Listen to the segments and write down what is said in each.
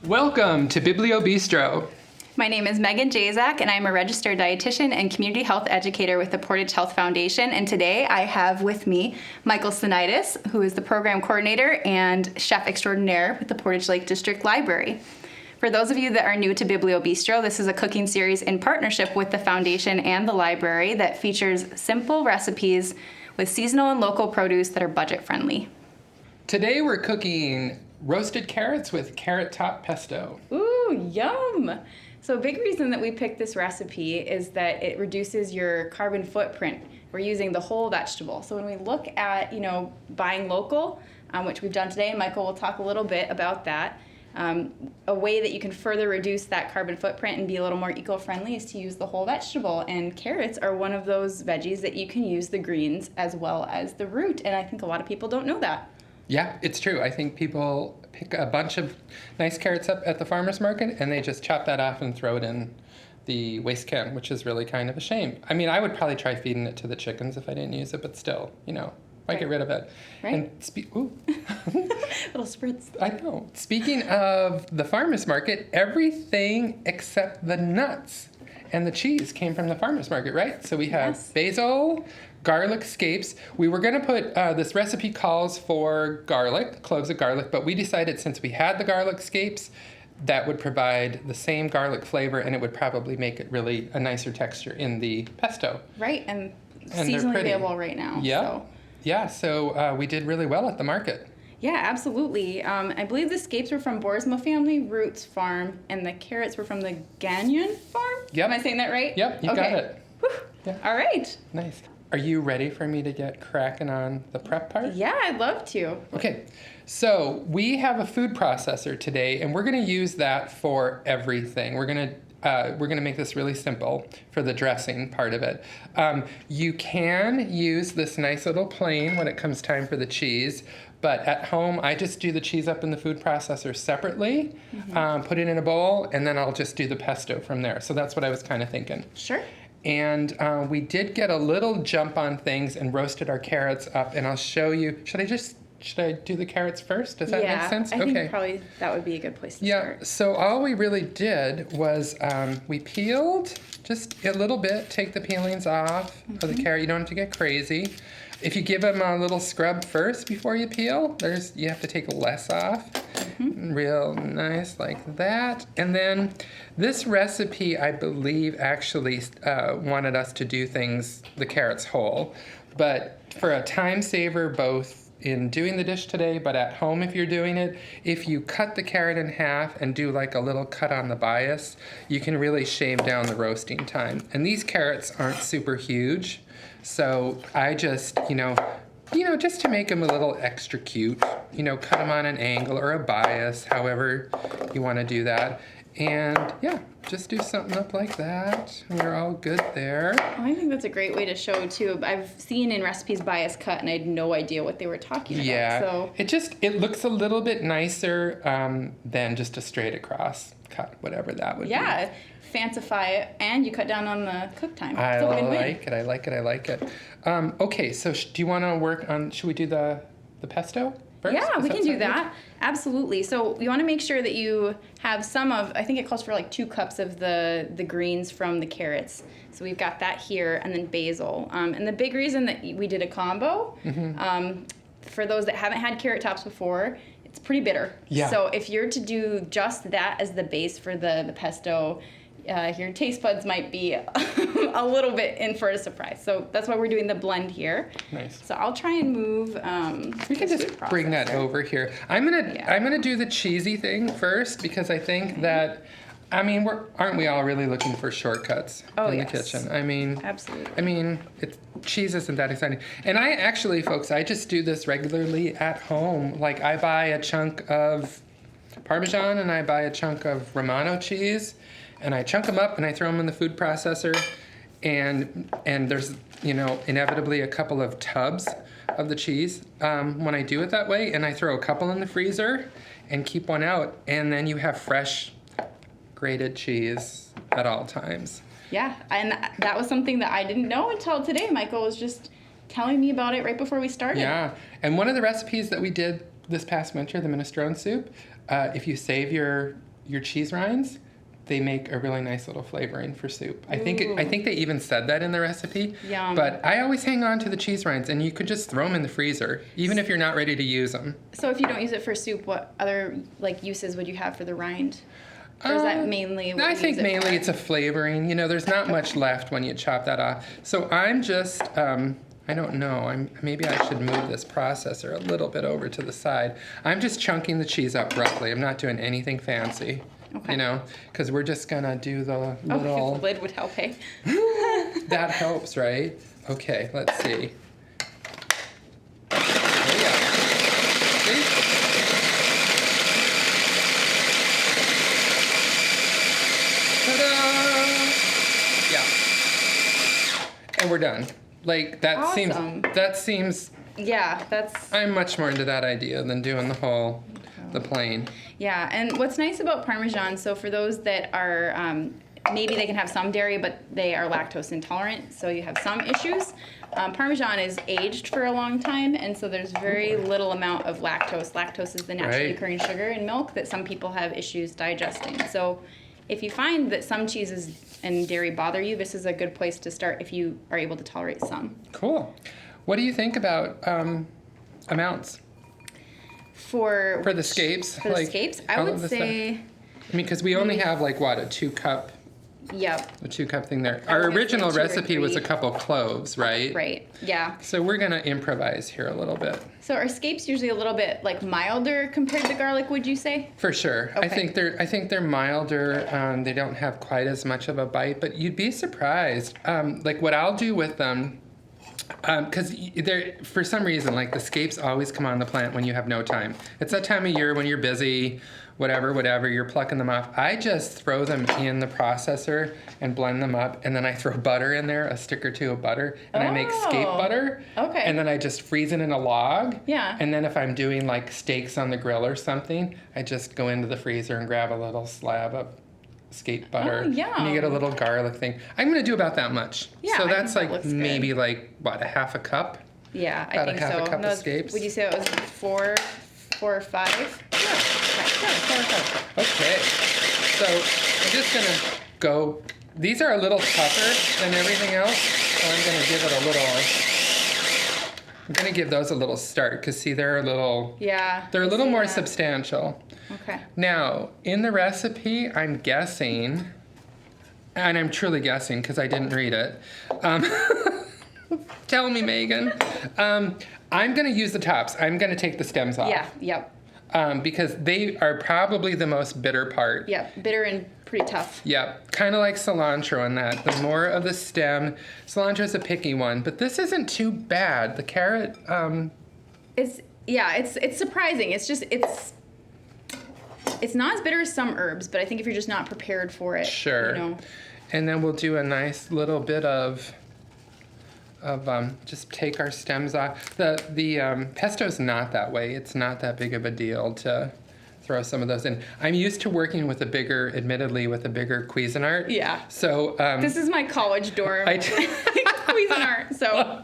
Welcome to Biblio Bistro. My name is Megan Jazak, and I'm a registered dietitian and community health educator with the Portage Health Foundation. And today I have with me Michael Sinitis, who is the program coordinator and chef extraordinaire with the Portage Lake District Library. For those of you that are new to Biblio Bistro, this is a cooking series in partnership with the foundation and the library that features simple recipes with seasonal and local produce that are budget friendly. Today we're cooking roasted carrots with carrot top pesto. Ooh, yum! So a big reason that we picked this recipe is that it reduces your carbon footprint. We're using the whole vegetable. So when we look at, buying local, which we've done today, and Michael will talk a little bit about that, a way that you can further reduce that carbon footprint and be a little more eco-friendly is to use the whole vegetable. And carrots are one of those veggies that you can use the greens as well as the root. And I think a lot of people don't know that. Yeah, it's true. I think people pick a bunch of nice carrots up at the farmer's market and they just chop that off and throw it in the waste can, which is really kind of a shame. I mean, I would probably try feeding it to the chickens if I didn't use it, but still, why Right. get rid of it? Right. And ooh. Little spritz. I know. Speaking of the farmer's market, everything except the nuts and the cheese came from the farmer's market, right? So we have basil, garlic scapes. We were going to put, this recipe calls for garlic, cloves of garlic, but we decided since we had the garlic scapes, that would provide the same garlic flavor and it would probably make it really a nicer texture in the pesto. Right, and And seasonally available right now. Yeah. So. Yeah, so we did really well at the market. Yeah, absolutely. I believe the scapes were from Boersma Family Roots Farm, and the carrots were from the Gagnon Farm? Yep. Am I saying that right? Yep, you got it. Whew. Yeah. All right. Nice. Are you ready for me to get cracking on the prep part? Yeah, I'd love to. Okay, so we have a food processor today, and we're going to use that for everything. We're going to make this really simple for the dressing part of it. You can use this nice little plane when it comes time for the cheese, but at home I just do the cheese up in the food processor separately, put it in a bowl, and then I'll just do the pesto from there. So that's what I was kind of thinking. Sure. And we did get a little jump on things and roasted our carrots up, and I'll show you. Should I do the carrots first? Does that make sense? I think probably that would be a good place to start. Yeah, so all we really did was we peeled just a little bit, take the peelings off of the carrot. You don't have to get crazy. If you give them a little scrub first before you peel, you have to take less off. Real nice like that. And then this recipe, I believe, actually wanted us to do the carrots whole. But for a time saver, both in doing the dish today, but at home if you're doing it, if you cut the carrot in half and do like a little cut on the bias, you can really shave down the roasting time. And these carrots aren't super huge, so I just, just to make them a little extra cute, cut them on an angle or a bias, however you want to do that. And yeah, just do something up like that. We're all good there. I think that's a great way to show too. I've seen in recipes bias cut, and I had no idea what they were talking about. Yeah, so it looks a little bit nicer than just a straight across cut, whatever that would be. Yeah, fancify it, and you cut down on the cook time. I It's a win-win. like it. Okay, so do you want to work on? Should we do the pesto first? Yeah, we can do sound good? that. Absolutely. So you want to make sure that you have I think it calls for like 2 cups of the greens from the carrots. So we've got that here, and then basil. And the big reason that we did a combo, for those that haven't had carrot tops before, it's pretty bitter. Yeah. So if you're to do just that as the base for the pesto, your taste buds might be a little bit in for a surprise. So that's why we're doing the blend here. Nice. So I'll try and move. We can just bring that over here. I'm gonna do the cheesy thing first because I think that, aren't we all really looking for shortcuts in the kitchen? Absolutely. Cheese isn't that exciting. And I actually, folks, I just do this regularly at home. Like I buy a chunk of Parmesan and I buy a chunk of Romano cheese. And I chunk them up and I throw them in the food processor, and there's inevitably a couple of tubs of the cheese when I do it that way, and I throw a couple in the freezer and keep one out, and then you have fresh grated cheese at all times. Yeah, and that was something that I didn't know until today. Michael was just telling me about it right before we started. Yeah, and one of the recipes that we did this past winter, the minestrone soup, if you save your your cheese rinds, they make a really nice little flavoring for soup. I think they even said that in the recipe. Yum. But I always hang on to the cheese rinds, and you could just throw them in the freezer, even if you're not ready to use them. So if you don't use it for soup, what other like uses would you have for the rind? Or is that mainly what I you think use it mainly for? it's a flavoring. You know, there's not much left when you chop that off. So I'm just, I don't know. Maybe I should move this processor a little bit over to the side. I'm just chunking the cheese up roughly. I'm not doing anything fancy. Okay. You know, because we're just gonna do the Oh, little. the lid would help, hey? That helps, right? Okay, let's see. Oh yeah. See? Ta-da! Yeah. And we're done. Like Awesome. that seems Yeah, that's I'm much more into that idea than doing the plain. yeah. And what's nice about Parmesan, so for those that are maybe they can have some dairy, but they are lactose intolerant, so you have some issues. Parmesan is aged for a long time, and so there's very little amount of lactose. Lactose is the naturally Right. occurring sugar in milk that some people have issues digesting. So if you find that some cheeses and dairy bother you, this is a good place to start if you are able to tolerate some. Cool. What do you think about amounts For for the scapes? For the scapes, I all would of the stuff? say, I mean, because we only have like what, a 2-cup yep, thing there. I Our was gonna say original 2 or recipe was a 3. couple cloves, right? right, yeah. So we're gonna improvise here a little bit. So are scapes usually a little bit like milder compared to garlic, would you say? For sure. Okay. I think they're milder. They don't have quite as much of a bite, but you'd be surprised. Like what I'll do with them, because they're for some reason like the scapes always come on the plant when you have no time. It's that time of year when you're busy, whatever, you're plucking them off. I just throw them in the processor and blend them up, and then I throw butter in there, a stick or two of butter, and I make scape Oh, butter. okay. And then I just freeze it in a log. Yeah. And then if I'm doing like steaks on the grill or something, I just go into the freezer and grab a little slab of scape butter. Oh, yum. And you get a little garlic thing. I'm gonna do about that much. Yeah, So I that's think that like looks good. maybe like what, a half a cup? Yeah, About I a think half so. a cup of Those- scapes? Would you say it was four or 5? Okay. So I'm just gonna go. These are a little tougher than everything else, so I'm gonna give it a little. I'm gonna give those a little start because see they're a little. Yeah. They're a I little see more that. substantial. Okay. Now, in the recipe, I'm guessing, and I'm truly guessing because I didn't read it. Tell me, Megan. I'm going to use the tops. I'm going to take the stems off. Yeah, yep. Because they are probably the most bitter part. Yep, bitter and pretty tough. Yep, kind of like cilantro in that. The more of the stem, cilantro's a picky one, but this isn't too bad. The carrot, It's surprising. It's not as bitter as some herbs, but I think if you're just not prepared for it, sure. you know. And then we'll do a nice little bit of just take our stems off. The pesto's not that way. It's not that big of a deal to throw some of those in. I'm used to working with admittedly with a bigger Cuisinart. Yeah. So This is my college dorm. I- Cuisinart, so.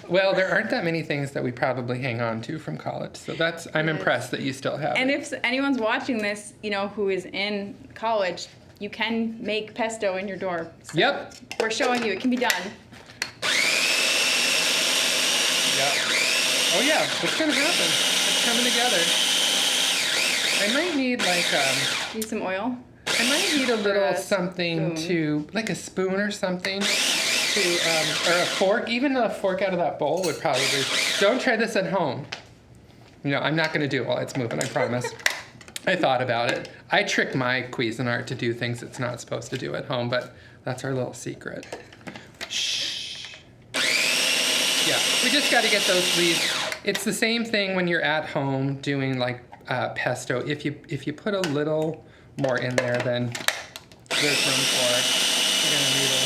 well, there aren't that many things that we probably hang on to from college. So I'm impressed that you still have And it. if anyone's watching this, you know, who is in college, you can make pesto in your dorm. So Yep. We're showing you it can be done. Yeah. Oh yeah, it's gonna happen. It's coming together. I might need like Need some oil. I might need a little a something spoon. to like a spoon or something to or a fork. Even a fork out of that bowl would probably. Don't try this at home. You know, I'm not gonna do it while it's moving. I promise. I thought about it. I trick my Cuisinart to do things it's not supposed to do at home, but that's our little secret. Shh. Yeah, we just got to get those leaves. It's the same thing when you're at home doing like pesto. If you put a little more in there, then there's room for it. You're gonna need a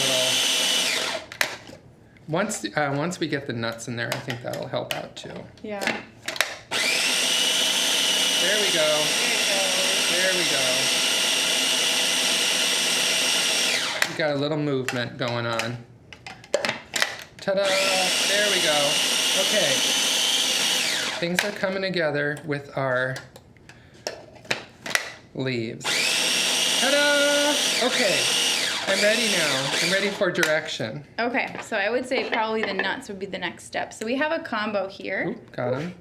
little. Once we get the nuts in there, I think that'll help out too. Yeah. There we go. There we go. We got a little movement going on. Ta-da! There we go. Okay. Things are coming together with our leaves. Ta-da! Okay, I'm ready now. I'm ready for direction. Okay, so I would say probably the nuts would be the next step. So we have a combo here. Oop, got him.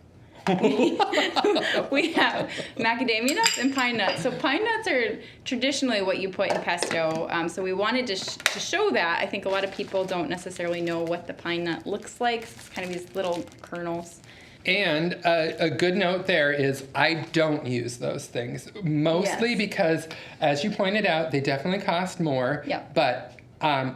We have macadamia nuts and pine nuts. So pine nuts are traditionally what you put in pesto. So we wanted to show that. I think a lot of people don't necessarily know what the pine nut looks like. It's kind of these little kernels. And a good note there is I don't use those things, mostly Yes. because, as you pointed out, they definitely cost more. Yep. But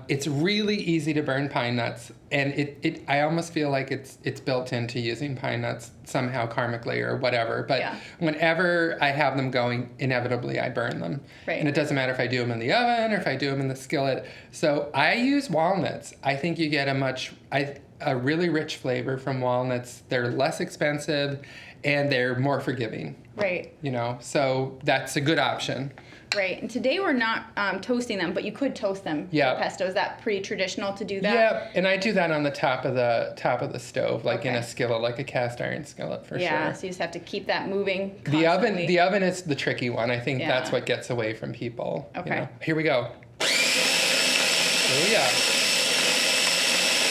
it's really easy to burn pine nuts, and I almost feel like it's built into using pine nuts somehow karmically or whatever. But Yeah. whenever I have them going, inevitably I burn them. Right. And it doesn't matter if I do them in the oven or if I do them in the skillet. So I use walnuts. I think you get a really rich flavor from walnuts. They're less expensive and they're more forgiving. Right. So that's a good option. Right. And today we're not toasting them, but you could toast them Yeah. for pesto. Is that pretty traditional to do that? Yeah, and I do that on the top of the stove, like in a Okay. skillet, like a cast iron skillet for Yeah, sure. so you just have to keep that moving The constantly. oven is the tricky one. I think Yeah. that's what gets away from people. Okay. Here we go. Oh yeah.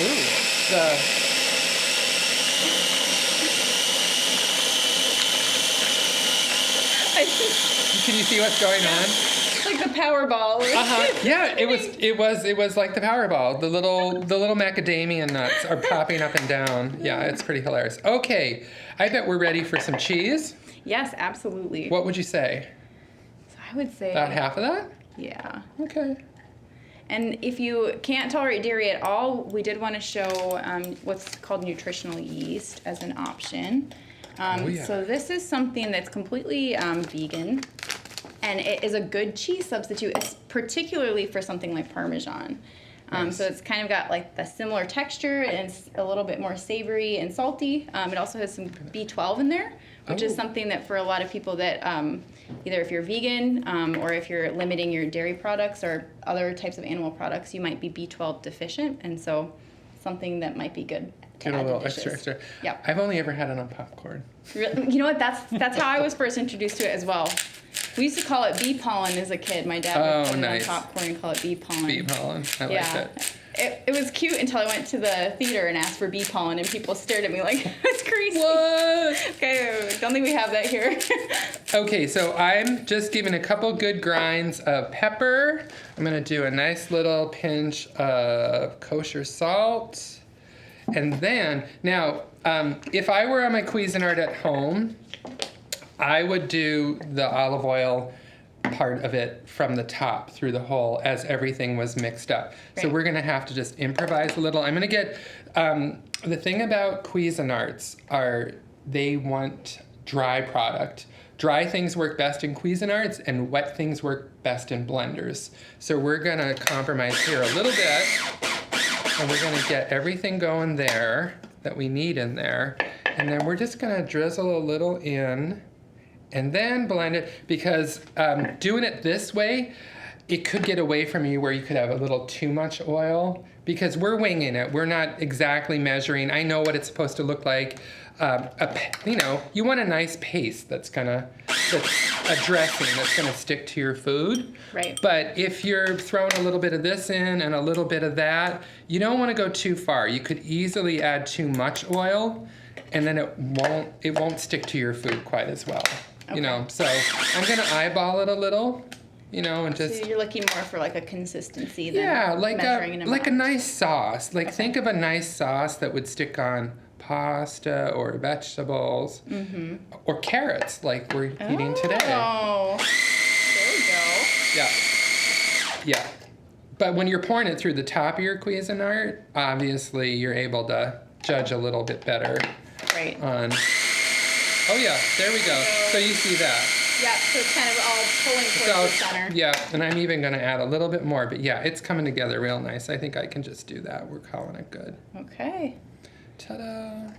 Ooh, can you see what's going on? like the Powerball. Yeah, it was like the Powerball. The little macadamia nuts are popping up and down. Yeah, it's pretty hilarious. Okay, I bet we're ready for some cheese. Yes, absolutely. What would you say? So I would say About half of that? Yeah. Okay. And if you can't tolerate dairy at all, we did want to show what's called nutritional yeast as an option. Oh, yeah. So this is something that's completely vegan, and it is a good cheese substitute, particularly for something like Parmesan. Nice. So it's kind of got like the similar texture, and it's a little bit more savory and salty. It also has some B12 in there, which is Oh. something that for a lot of people that either if you're vegan or if you're limiting your dairy products or other types of animal products, you might be B12 deficient, and so something that might be good to Get a add little to dishes. extra. Yep. I've only ever had it on popcorn. You know what? That's how I was first introduced to it as well. We used to call it bee pollen as a kid. My dad would put nice. it on popcorn and call it bee pollen. Bee pollen. I like it. It was cute until I went to the theater and asked for bee pollen, and people stared at me like, it's crazy. What? Okay, don't think we have that here. Okay, so I'm just giving a couple good grinds of pepper. I'm gonna do a nice little pinch of kosher salt. And then, now, if I were on my Cuisinart at home, I would do the olive oil part of it from the top through the hole as everything was mixed up. So Right. we're gonna have to just improvise a little. I'm gonna get, the thing about Cuisinarts are they want dry product. Dry things work best in Cuisinarts and wet things work best in blenders. So we're gonna compromise here a little bit and we're gonna get everything going there that we need in there. And then we're just gonna drizzle a little in and then blend it, because doing it this way, it could get away from you where you could have a little too much oil, because we're winging it. We're not exactly measuring. I know what it's supposed to look like. You want a nice paste that's a dressing that's gonna stick to your food. Right. But if you're throwing a little bit of this in and a little bit of that, you don't want to go too far. You could easily add too much oil, and then it won't stick to your food quite as well. Okay. So I'm gonna eyeball it a little, and just So you're looking more for like a consistency than measuring an like a amount. nice sauce. Think of a nice sauce that would stick on pasta or vegetables or carrots, like we're eating today. Oh, there we go. Yeah. But when you're pouring it through the top of your Cuisinart, obviously you're able to judge a little bit better Right. on. Oh yeah, there we go. So you see that. Yeah, so it's kind of all pulling towards the center. Yeah, and I'm even gonna add a little bit more, but yeah, it's coming together real nice. I think I can just do that. We're calling it good. Okay. Ta-da.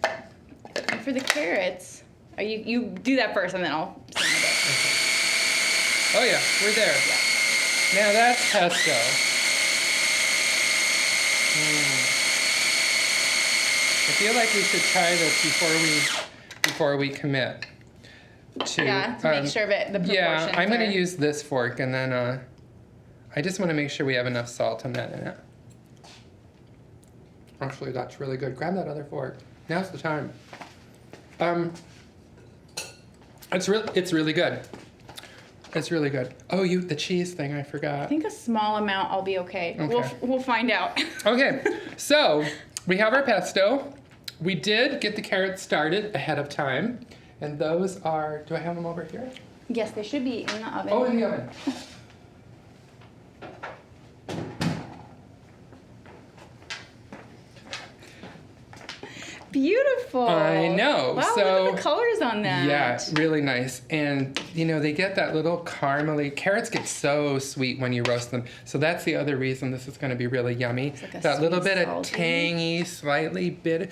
And for the carrots, you do that first, and then I'll send it. Oh yeah, we're there. Now that's pesto. I feel like we should try this before we commit. to make sure that the proportions yeah, I'm going are- to use this fork, and then I just want to make sure we have enough salt and that in it. Actually, that's really good. Grab that other fork. Now's the time. It's really good. It's really good. Oh, the cheese thing, I forgot. I think a small amount I'll be okay. Okay. We'll find out. Okay, so we have our pesto. We did get the carrots started ahead of time. And those are, do I have them over here? Yes, they should be in the oven. Oh, in the oven. Beautiful. I know. Wow, So, look at the colors on that. yeah, really nice. And, they get that little caramely, carrots get so sweet when you roast them. So that's the other reason this is going to be really yummy. like a That little sweet, bit of salty. tangy, slightly bitter.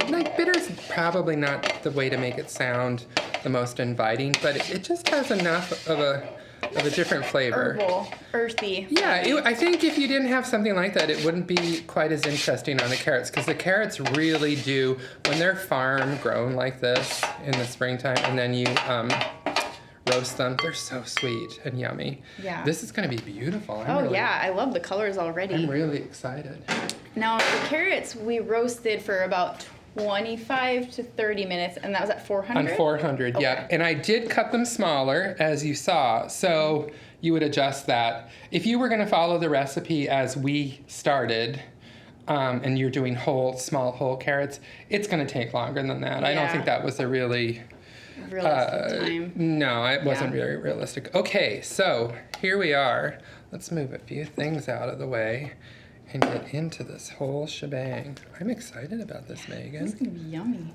Like bitter's probably not the way to make it sound the most inviting, but it just has enough of a different flavor. Herbal, earthy. Yeah, I think if you didn't have something like that, it wouldn't be quite as interesting on the carrots, because the carrots really do, when they're farm grown like this in the springtime, and then you roast them, they're so sweet and yummy. Yeah. This is going to be beautiful. Yeah, I love the colors already. I'm really excited. Now, the carrots we roasted for about 25 to 30 minutes, and that was at 400? On 400, Okay. yeah. And I did cut them smaller, as you saw, so you would adjust that. If you were going to follow the recipe as we started, and you're doing small whole carrots, it's going to take longer than that. I don't Yeah. think that was a really... Realistic time. No, it wasn't Yeah. very realistic. Okay, so here we are. Let's move a few things out of the way and get into this whole shebang. I'm excited about this, Megan. This is going to be yummy.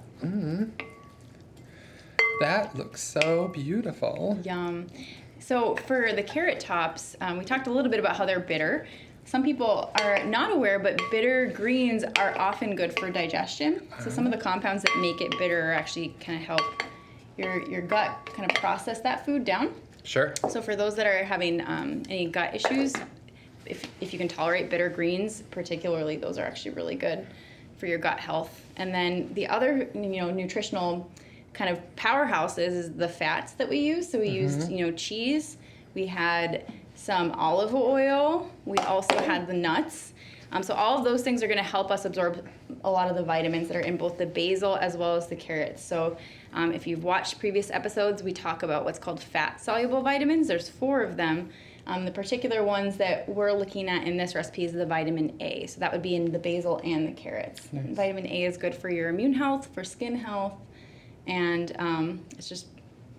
That looks so beautiful. Yum. So for the carrot tops, we talked a little bit about how they're bitter. Some people are not aware, but bitter greens are often good for digestion. So some of the compounds that make it bitter actually kind of help your gut kind of process that food down. Sure. So for those that are having any gut issues, if you can tolerate bitter greens, particularly, those are actually really good for your gut health. And then the other, nutritional kind of powerhouses is the fats that we use. So we used, cheese. We had some olive oil. We also had the nuts. So all of those things are going to help us absorb a lot of the vitamins that are in both the basil as well as the carrots. So if you've watched previous episodes, we talk about what's called fat-soluble vitamins. There's 4 of them. The particular ones that we're looking at in this recipe is the vitamin A. So that would be in the basil and the carrots. Nice. Vitamin A is good for your immune health, for skin health, and it's just,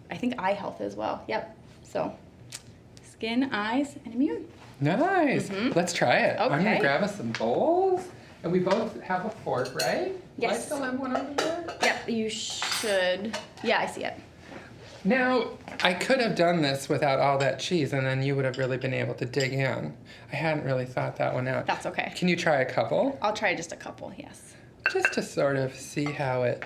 I think, eye health as well. Yep. So skin, eyes, and immune. Nice. Let's try it. I'm going Okay. to grab us some bowls. And we both have a fork, right? Yes. Do I still have one over there? Yep, you should. Yeah, I see it. Now, I could have done this without all that cheese, and then you would have really been able to dig in. I hadn't really thought that one out. That's okay. Can you try a couple? I'll try just a couple, yes. Just to sort of see how it...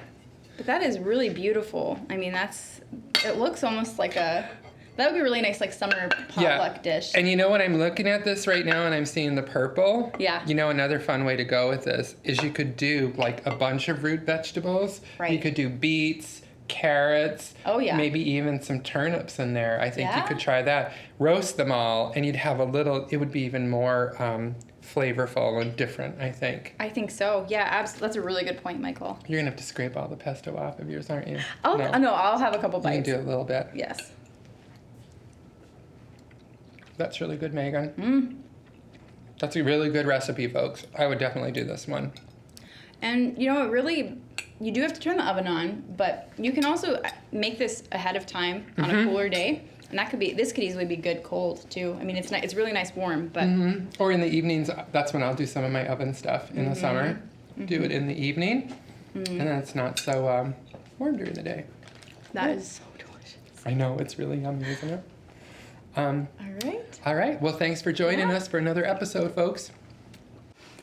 But that is really beautiful. I mean, it looks almost like that would be a really nice, like, summer potluck dish. And when I'm looking at this right now and I'm seeing the purple, Yeah. Another fun way to go with this is you could do like a bunch of root vegetables. Right. You could do beets, carrots. Oh, yeah. Maybe even some turnips in there. I think you Yeah. could try that. Roast them all and you'd have it would be even more flavorful and different, I think. I think so. Yeah, that's a really good point, Michael. You're going to have to scrape all the pesto off of yours, aren't you? No, I'll have a couple You can bites. do a little bit. Yes. That's really good, Megan. That's a really good recipe, folks. I would definitely do this one. And you do have to turn the oven on, but you can also make this ahead of time on a cooler day. And this could easily be good cold too. I mean, it's really nice warm, but Or in the evenings, that's when I'll do some of my oven stuff in the summer. Do it in the evening, and then it's not so warm during the day. that is so delicious. I know, it's really yummy, isn't it? All right. All right, well, thanks for joining us for another episode, folks.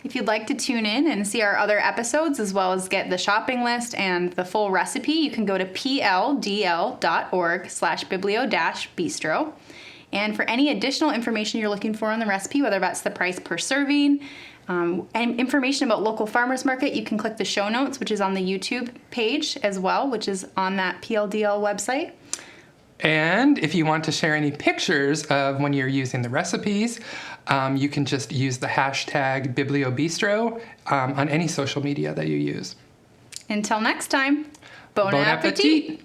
If you'd like to tune in and see our other episodes, as well as get the shopping list and the full recipe, you can go to pldl.org/biblio-bistro. And for any additional information you're looking for on the recipe, whether that's the price per serving, and information about local farmers market, you can click the show notes, which is on the YouTube page as well, which is on that PLDL website. And if you want to share any pictures of when you're using the recipes, you can just use the hashtag Biblio Bistro on any social media that you use. Until next time, Bon appetit!